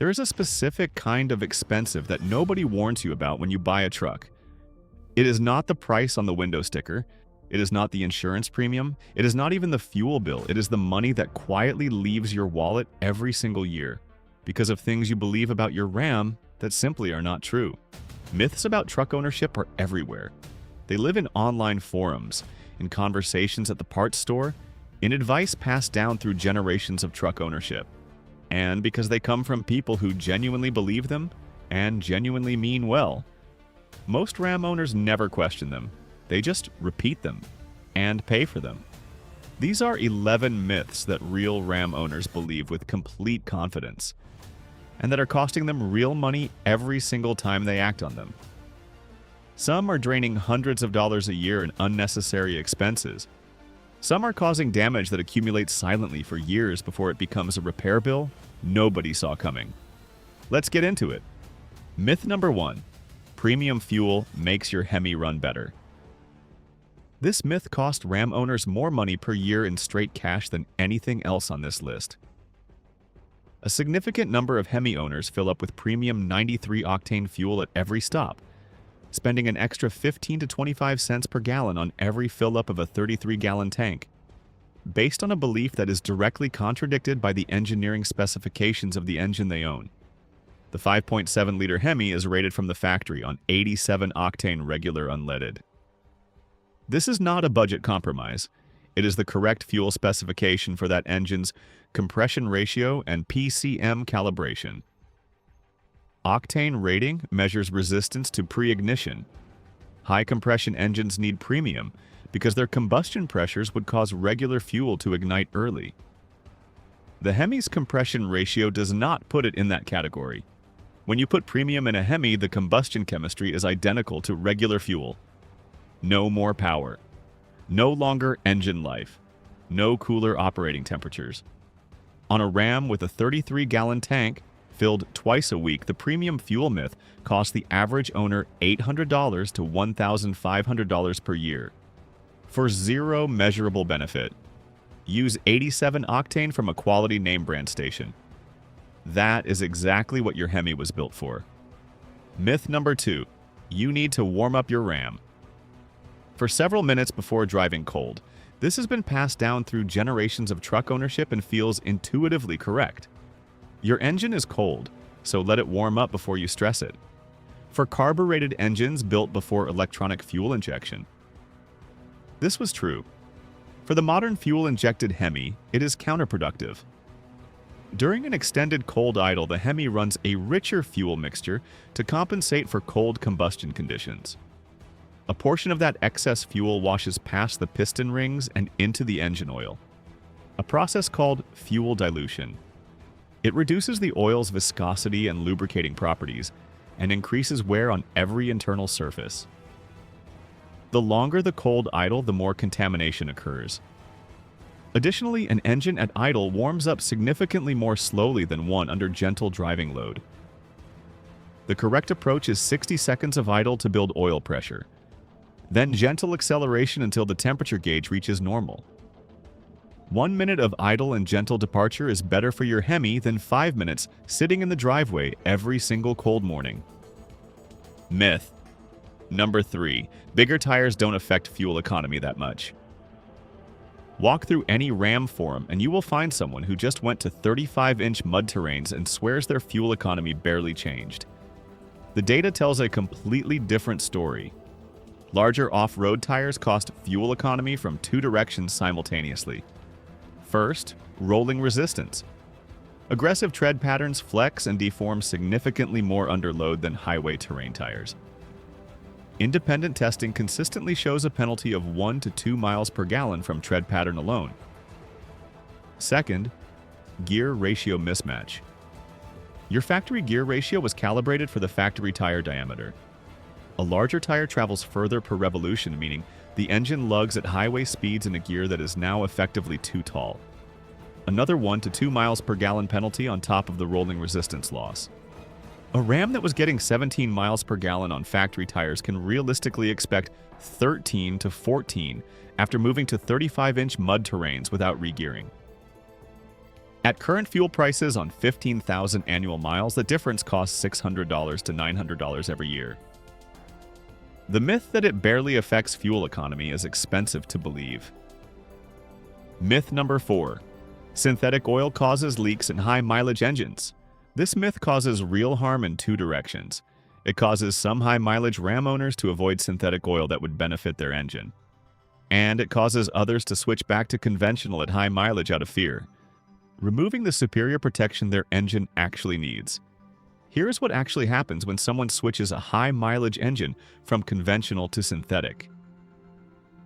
There is a specific kind of expensive that nobody warns you about when you buy a truck. It is not the price on the window sticker. It is not the insurance premium. It is not even the fuel bill. It is the money that quietly leaves your wallet every single year because of things you believe about your Ram that simply are not true. Myths about truck ownership are everywhere. They live in online forums, in conversations at the parts store, in advice passed down through generations of truck ownership. And because they come from people who genuinely believe them and genuinely mean well. Most Ram owners never question them. They just repeat them and pay for them. These are 11 myths that real Ram owners believe with complete confidence, and that are costing them real money every single time they act on them. Some are draining hundreds of dollars a year in unnecessary expenses. Some are causing damage that accumulates silently for years before it becomes a repair bill nobody saw coming. Let's get into it. Myth number 1. Premium fuel makes your Hemi run better. This myth cost Ram owners more money per year in straight cash than anything else on this list. A significant number of Hemi owners fill up with premium 93-octane fuel at every stop, spending an extra 15 to 25 cents per gallon on every fill-up of a 33-gallon tank, based on a belief that is directly contradicted by the engineering specifications of the engine they own. The 5.7-liter Hemi is rated from the factory on 87-octane regular unleaded. This is not a budget compromise. It is the correct fuel specification for that engine's compression ratio and PCM calibration. Octane rating measures resistance to pre-ignition. High compression engines need premium because their combustion pressures would cause regular fuel to ignite early. The Hemi's compression ratio does not put it in that category. When you put premium in a Hemi, the combustion chemistry is identical to regular fuel. No more power. No longer engine life. No cooler operating temperatures. On a Ram with a 33-gallon tank, filled twice a week, the premium fuel myth costs the average owner $800 to $1,500 per year. For zero measurable benefit. Use 87 octane from a quality name brand station. That is exactly what your Hemi was built for. Myth number 2. You need to warm up your Ram. For several minutes before driving cold, this has been passed down through generations of truck ownership and feels intuitively correct. Your engine is cold, so let it warm up before you stress it. For carbureted engines built before electronic fuel injection. This was true. For the modern fuel-injected Hemi, it is counterproductive. During an extended cold idle, the Hemi runs a richer fuel mixture to compensate for cold combustion conditions. A portion of that excess fuel washes past the piston rings and into the engine oil, a process called fuel dilution. It reduces the oil's viscosity and lubricating properties and increases wear on every internal surface. The longer the cold idle, the more contamination occurs. Additionally, an engine at idle warms up significantly more slowly than one under gentle driving load. The correct approach is 60 seconds of idle to build oil pressure, then gentle acceleration until the temperature gauge reaches normal. 1 minute of idle and gentle departure is better for your Hemi than 5 minutes sitting in the driveway every single cold morning. Myth number 3. Bigger tires don't affect fuel economy that much. Walk through any Ram forum and you will find someone who just went to 35-inch mud terrains and swears their fuel economy barely changed. The data tells a completely different story. Larger off-road tires cost fuel economy from 2 directions simultaneously. First, rolling resistance. Aggressive tread patterns flex and deform significantly more under load than highway terrain tires. Independent testing consistently shows a penalty of 1 to 2 miles per gallon from tread pattern alone. Second, gear ratio mismatch. Your factory gear ratio was calibrated for the factory tire diameter. A larger tire travels further per revolution, meaning the engine lugs at highway speeds in a gear that is now effectively too tall. Another 1 to 2 miles per gallon penalty on top of the rolling resistance loss. A Ram that was getting 17 miles per gallon on factory tires can realistically expect 13 to 14 after moving to 35-inch mud terrains without regearing. At current fuel prices on 15,000 annual miles, the difference costs $600 to $900 every year. The myth that it barely affects fuel economy is expensive to believe. Myth number 4. Synthetic oil causes leaks in high-mileage engines. This myth causes real harm in two directions. It causes some high-mileage Ram owners to avoid synthetic oil that would benefit their engine. And it causes others to switch back to conventional at high mileage out of fear, removing the superior protection their engine actually needs. Here's what actually happens when someone switches a high-mileage engine from conventional to synthetic.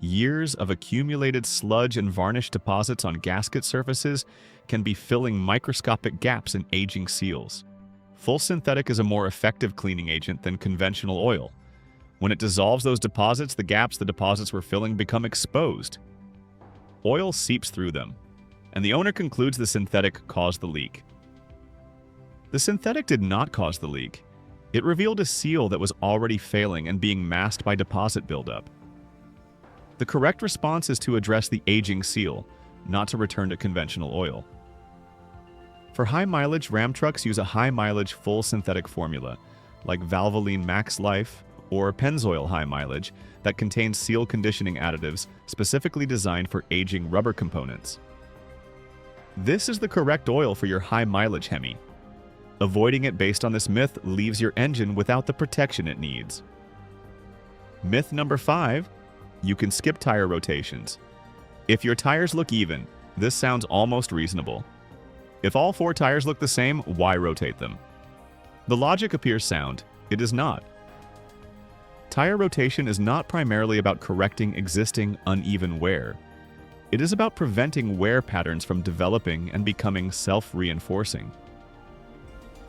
Years of accumulated sludge and varnish deposits on gasket surfaces can be filling microscopic gaps in aging seals. Full synthetic is a more effective cleaning agent than conventional oil. When it dissolves those deposits, the gaps the deposits were filling become exposed. Oil seeps through them, and the owner concludes the synthetic caused the leak. The synthetic did not cause the leak. It revealed a seal that was already failing and being masked by deposit buildup. The correct response is to address the aging seal, not to return to conventional oil. For high mileage, Ram trucks use a high mileage full synthetic formula, like Valvoline Max Life or Pennzoil High Mileage, that contains seal conditioning additives specifically designed for aging rubber components. This is the correct oil for your high mileage Hemi. Avoiding it based on this myth leaves your engine without the protection it needs. Myth number 5. You can skip tire rotations. If your tires look even, this sounds almost reasonable. If all 4 tires look the same, why rotate them? The logic appears sound. It is not. Tire rotation is not primarily about correcting existing uneven wear. It is about preventing wear patterns from developing and becoming self-reinforcing.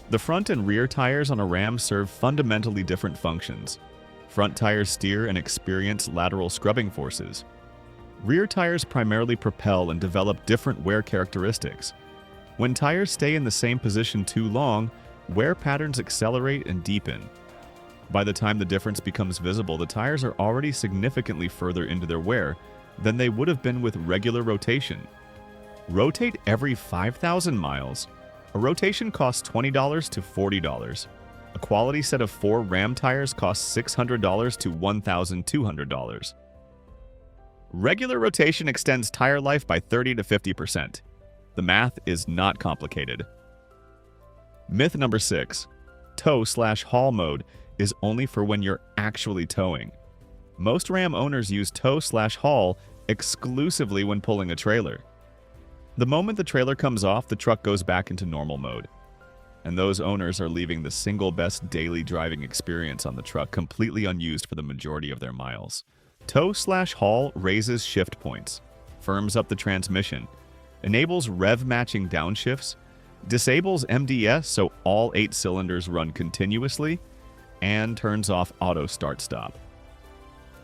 The front and rear tires on a Ram serve fundamentally different functions. Front tires steer and experience lateral scrubbing forces. Rear tires primarily propel and develop different wear characteristics. When tires stay in the same position too long, wear patterns accelerate and deepen. By the time the difference becomes visible, the tires are already significantly further into their wear than they would have been with regular rotation. Rotate every 5,000 miles. A rotation costs $20 to $40. A quality set of 4 Ram tires costs $600 to $1,200. Regular rotation extends tire life by 30 to 50%. The math is not complicated. Myth number 6. Tow/haul mode is only for when you're actually towing. Most Ram owners use tow/haul exclusively when pulling a trailer. The moment the trailer comes off, the truck goes back into normal mode. And those owners are leaving the single best daily driving experience on the truck completely unused for the majority of their miles. Tow/haul raises shift points, firms up the transmission, enables rev matching downshifts, disables MDS so all 8 cylinders run continuously, and turns off auto start-stop.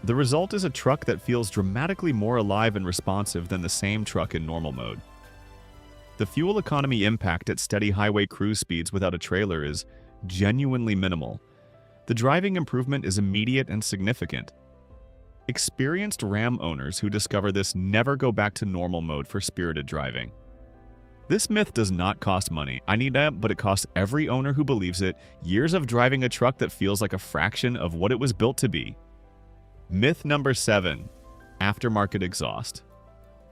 The result is a truck that feels dramatically more alive and responsive than the same truck in normal mode. The fuel economy impact at steady highway cruise speeds without a trailer is genuinely minimal. The driving improvement is immediate and significant. Experienced Ram owners who discover this never go back to normal mode for spirited driving. This myth does not cost money. But it costs every owner who believes it years of driving a truck that feels like a fraction of what it was built to be. Myth number 7. Aftermarket exhaust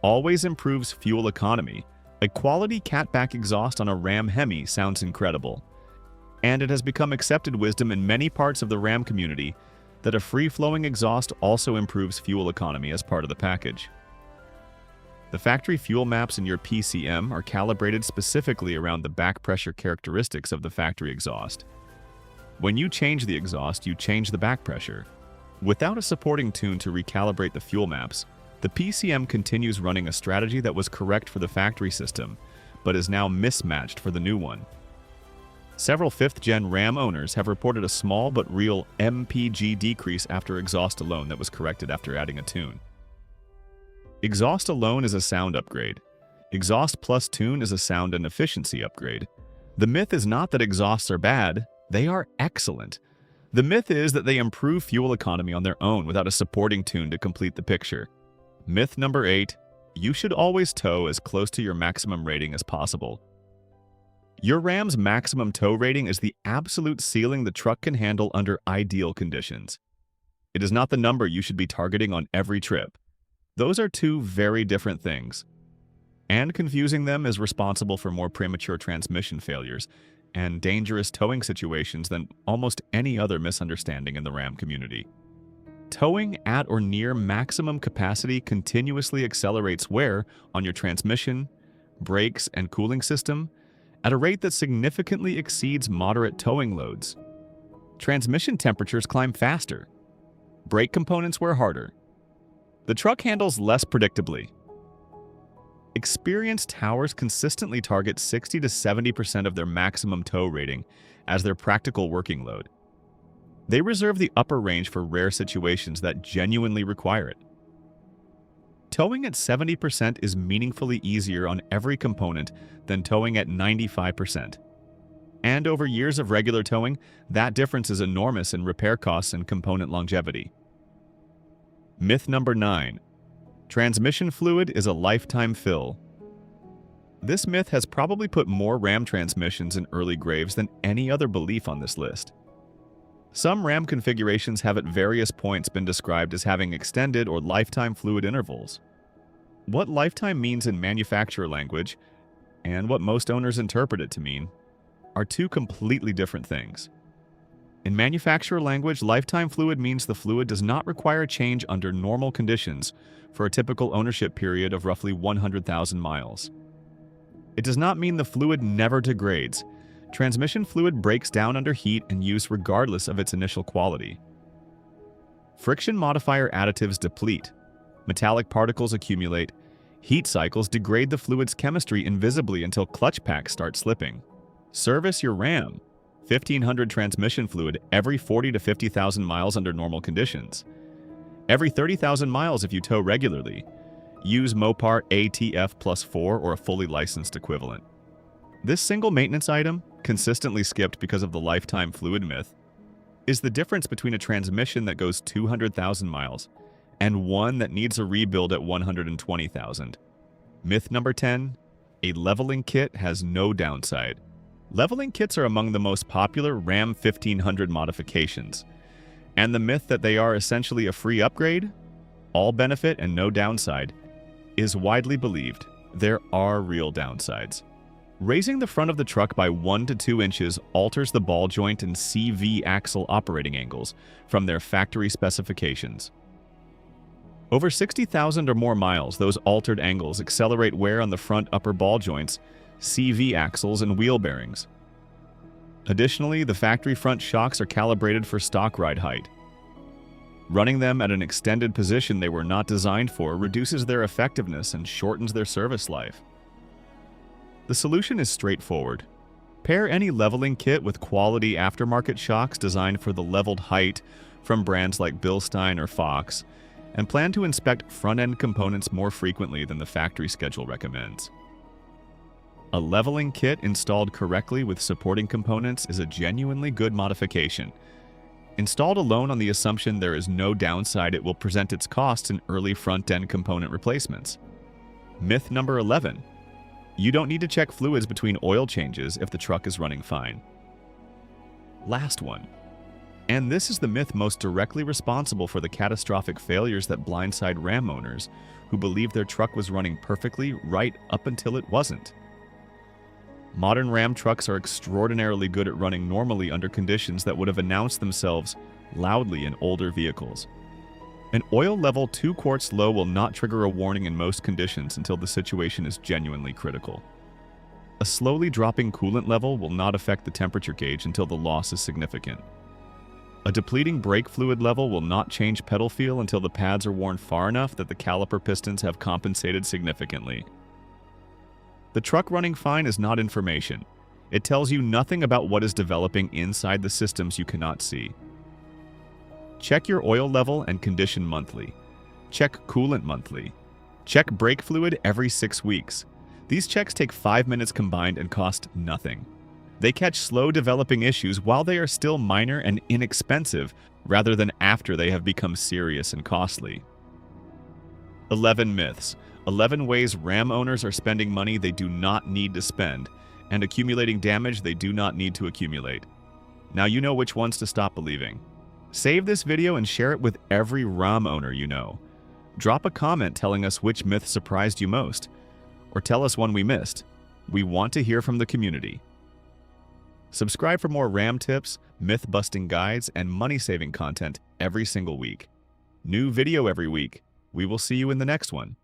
always improves fuel economy. A quality catback exhaust on a Ram Hemi sounds incredible. And it has become accepted wisdom in many parts of the Ram community that a free-flowing exhaust also improves fuel economy as part of the package. The factory fuel maps in your PCM are calibrated specifically around the back pressure characteristics of the factory exhaust. When you change the exhaust, you change the back pressure. Without a supporting tune to recalibrate the fuel maps, the PCM continues running a strategy that was correct for the factory system, but is now mismatched for the new one. Several 5th-gen Ram owners have reported a small but real MPG decrease after exhaust alone that was corrected after adding a tune. Exhaust alone is a sound upgrade. Exhaust plus tune is a sound and efficiency upgrade. The myth is not that exhausts are bad, they are excellent. The myth is that they improve fuel economy on their own without a supporting tune to complete the picture. Myth number 8. you should always tow as close to your maximum rating as possible. Your Ram's maximum tow rating is the absolute ceiling the truck can handle under ideal conditions. It is not the number you should be targeting on every trip. Those are two very different things. And confusing them is responsible for more premature transmission failures and dangerous towing situations than almost any other misunderstanding in the Ram community. Towing at or near maximum capacity continuously accelerates wear on your transmission, brakes, and cooling system at a rate that significantly exceeds moderate towing loads. Transmission temperatures climb faster. Brake components wear harder. The truck handles less predictably. Experienced towers consistently target 60 to 70% of their maximum tow rating as their practical working load. They reserve the upper range for rare situations that genuinely require it. Towing at 70% is meaningfully easier on every component than towing at 95%. And over years of regular towing, that difference is enormous in repair costs and component longevity. Myth number 9. Transmission fluid is a lifetime fill. This myth has probably put more Ram transmissions in early graves than any other belief on this list. Some Ram configurations have at various points been described as having extended or lifetime fluid intervals. What lifetime means in manufacturer language, and what most owners interpret it to mean, are two completely different things. In manufacturer language, lifetime fluid means the fluid does not require change under normal conditions for a typical ownership period of roughly 100,000 miles. It does not mean the fluid never degrades. Transmission fluid breaks down under heat and use regardless of its initial quality. Friction modifier additives deplete, metallic particles accumulate, heat cycles degrade the fluid's chemistry invisibly until clutch packs start slipping. Service your Ram 1500 transmission fluid every 40 to 50,000 miles under normal conditions. Every 30,000 miles if you tow regularly. Use Mopar ATF Plus 4 or a fully licensed equivalent. This single maintenance item, consistently skipped because of the lifetime fluid myth, is the difference between a transmission that goes 200,000 miles and one that needs a rebuild at 120,000. Myth number 10. A leveling kit has no downside. Leveling kits are among the most popular Ram 1500 modifications, and the myth that they are essentially a free upgrade, all benefit and no downside, is widely believed. There are real downsides. Raising the front of the truck by 1 to 2 inches alters the ball joint and CV axle operating angles from their factory specifications. Over 60,000 or more miles, those altered angles accelerate wear on the front upper ball joints, CV axles, and wheel bearings. Additionally, the factory front shocks are calibrated for stock ride height. Running them at an extended position they were not designed for reduces their effectiveness and shortens their service life. The solution is straightforward. Pair any leveling kit with quality aftermarket shocks designed for the leveled height from brands like Bilstein or Fox, and plan to inspect front-end components more frequently than the factory schedule recommends. A leveling kit installed correctly with supporting components is a genuinely good modification. Installed alone on the assumption there is no downside, it will present its costs in early front-end component replacements. Myth number 11. You don't need to check fluids between oil changes if the truck is running fine. Last one. And this is the myth most directly responsible for the catastrophic failures that blindside Ram owners who believe their truck was running perfectly right up until it wasn't. Modern Ram trucks are extraordinarily good at running normally under conditions that would have announced themselves loudly in older vehicles. An oil level 2 quarts low will not trigger a warning in most conditions until the situation is genuinely critical. A slowly dropping coolant level will not affect the temperature gauge until the loss is significant. A depleting brake fluid level will not change pedal feel until the pads are worn far enough that the caliper pistons have compensated significantly. The truck running fine is not information. It tells you nothing about what is developing inside the systems you cannot see. Check your oil level and condition monthly. Check coolant monthly. Check brake fluid every 6 weeks. These checks take 5 minutes combined and cost nothing. They catch slow developing issues while they are still minor and inexpensive, rather than after they have become serious and costly. 11 myths. 11 ways Ram owners are spending money they do not need to spend and accumulating damage they do not need to accumulate. Now you know which ones to stop believing. Save this video and share it with every Ram owner you know. Drop a comment telling us which myth surprised you most, or tell us one we missed. We want to hear from the community. Subscribe for more Ram tips, myth-busting guides, and money-saving content every single week. New video every week. We will see you in the next one.